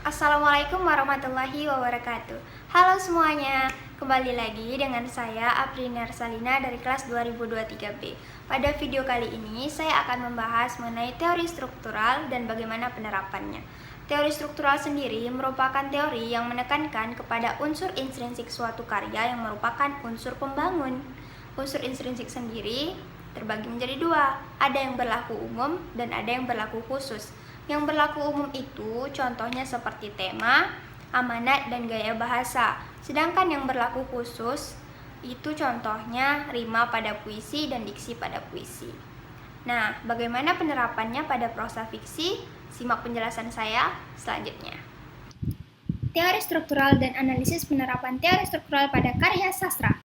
Assalamualaikum warahmatullahi wabarakatuh. Halo semuanya, kembali lagi dengan saya Aprina Salina dari kelas 2023B. Pada video kali ini saya akan membahas mengenai teori struktural dan bagaimana penerapannya. Teori struktural sendiri merupakan teori yang menekankan kepada unsur intrinsik suatu karya yang merupakan unsur pembangun. Unsur intrinsik sendiri terbagi menjadi dua, ada yang berlaku umum dan ada yang berlaku khusus. Yang berlaku umum itu contohnya seperti tema, amanat, dan gaya bahasa. Sedangkan yang berlaku khusus itu contohnya rima pada puisi dan diksi pada puisi. Nah, bagaimana penerapannya pada prosa fiksi? Simak penjelasan saya selanjutnya. Teori struktural dan analisis penerapan teori struktural pada karya sastra.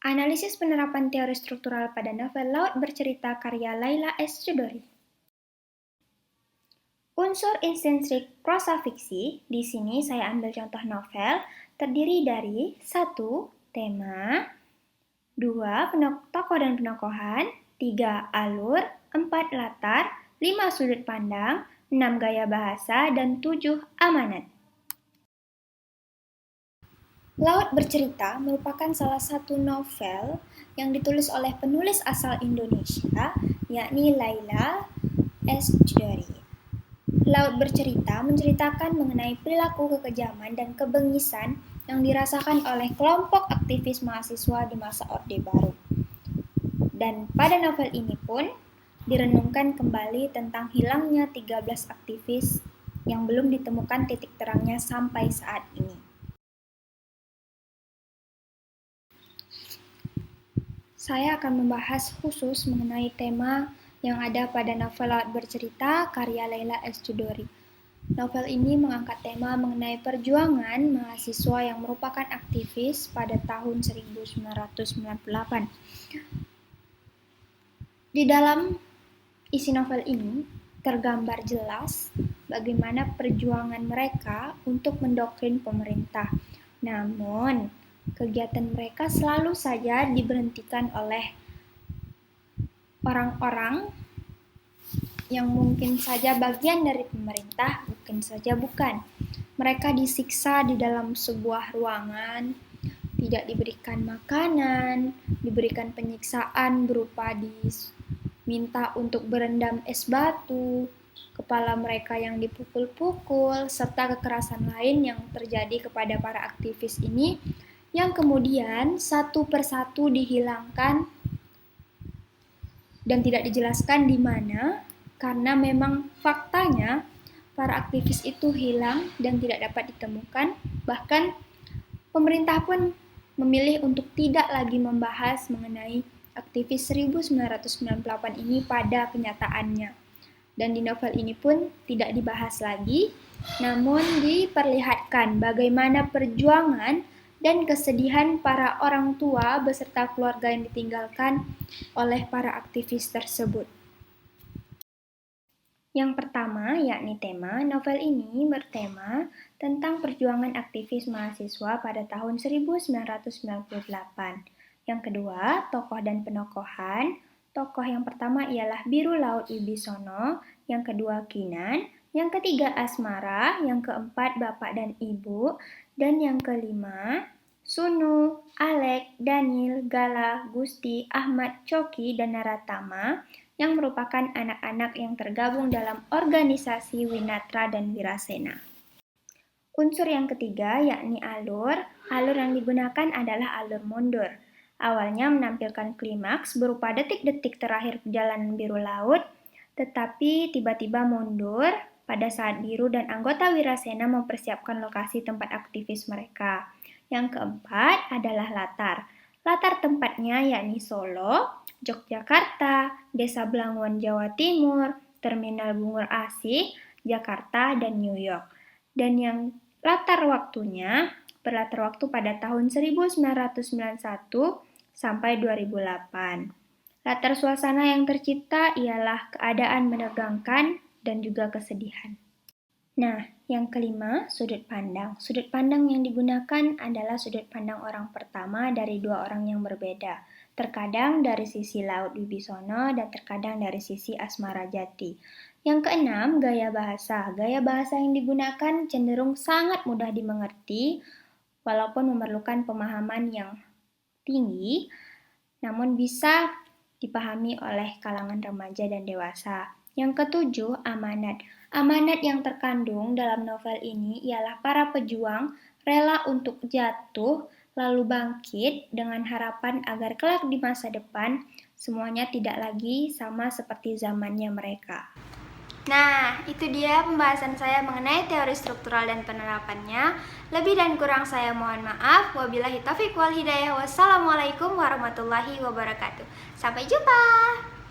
Analisis penerapan teori struktural pada novel Laut Bercerita karya Laila S. Chudori. Unsur intrinsik prosa fiksi, di sini saya ambil contoh novel, terdiri dari 1. Tema, 2. Tokoh dan penokohan, 3. Alur, 4. Latar, 5. Sudut pandang, 6. Gaya bahasa, dan 7. Amanat. Laut Bercerita merupakan salah satu novel yang ditulis oleh penulis asal Indonesia, yakni Laila S. Chudori. Laut Bercerita menceritakan mengenai perilaku kekejaman dan kebengisan yang dirasakan oleh kelompok aktivis mahasiswa di masa Orde Baru. Dan pada novel ini pun direnungkan kembali tentang hilangnya 13 aktivis yang belum ditemukan titik terangnya sampai saat ini. Saya akan membahas khusus mengenai tema yang ada pada novel Laut Bercerita karya Laila S. Chudori. Novel ini mengangkat tema mengenai perjuangan mahasiswa yang merupakan aktivis pada tahun 1998. Di dalam isi novel ini tergambar jelas bagaimana perjuangan mereka untuk mendoktrin pemerintah. Namun, kegiatan mereka selalu saja diberhentikan oleh orang-orang yang mungkin saja bagian dari pemerintah, mungkin saja bukan. Mereka disiksa di dalam sebuah ruangan, tidak diberikan makanan, diberikan penyiksaan berupa diminta untuk berendam es batu, kepala mereka yang dipukul-pukul, serta kekerasan lain yang terjadi kepada para aktivis ini, yang kemudian satu persatu dihilangkan dan tidak dijelaskan di mana, karena memang faktanya para aktivis itu hilang dan tidak dapat ditemukan. Bahkan pemerintah pun memilih untuk tidak lagi membahas mengenai aktivis 1998 ini pada kenyataannya. Dan di novel ini pun tidak dibahas lagi, namun diperlihatkan bagaimana perjuangan dan kesedihan para orang tua beserta keluarga yang ditinggalkan oleh para aktivis tersebut. Yang pertama, yakni tema, novel ini bertema tentang perjuangan aktivis mahasiswa pada tahun 1998. Yang kedua, tokoh dan penokohan. Tokoh yang pertama ialah Biru Laut Wibisono, yang kedua Kinan, yang ketiga Asmara, yang keempat Bapak dan Ibu, dan yang kelima Sunu, Alek, Daniel, Gala, Gusti, Ahmad, Coki, dan Naratama yang merupakan anak-anak yang tergabung dalam organisasi Winatra dan Wirasena. Unsur yang ketiga yakni alur. Alur yang digunakan adalah alur mundur. Awalnya menampilkan klimaks berupa detik-detik terakhir perjalanan Biru Laut, tetapi tiba-tiba mundur pada saat Biru dan anggota Wirasena mempersiapkan lokasi tempat aktivis mereka. Yang keempat adalah latar. Latar tempatnya yakni Solo, Yogyakarta, Desa Blangon, Jawa Timur, Terminal Bungur Asih, Jakarta, dan New York. Dan yang latar waktunya berlatar waktu pada tahun 1991 sampai 2008. Latar suasana yang tercipta ialah keadaan menegangkan dan juga kesedihan. Nah, yang kelima, sudut pandang. Sudut pandang yang digunakan adalah sudut pandang orang pertama dari dua orang yang berbeda. terkadang dari sisi Laut Wibisono dan terkadang dari sisi Asmara Jati. Yang keenam, gaya bahasa. Gaya bahasa yang digunakan cenderung sangat mudah dimengerti, walaupun memerlukan pemahaman yang tinggi, namun bisa dipahami oleh kalangan remaja dan dewasa. Yang ketujuh, amanat. Amanat yang terkandung dalam novel ini ialah para pejuang rela untuk jatuh lalu bangkit dengan harapan agar kelak di masa depan semuanya tidak lagi sama seperti zamannya mereka. Nah, itu dia pembahasan saya mengenai teori struktural dan penerapannya. Lebih dan kurang saya mohon maaf. Wabillahi taufiq wal hidayah. Wassalamualaikum warahmatullahi wabarakatuh. Sampai jumpa.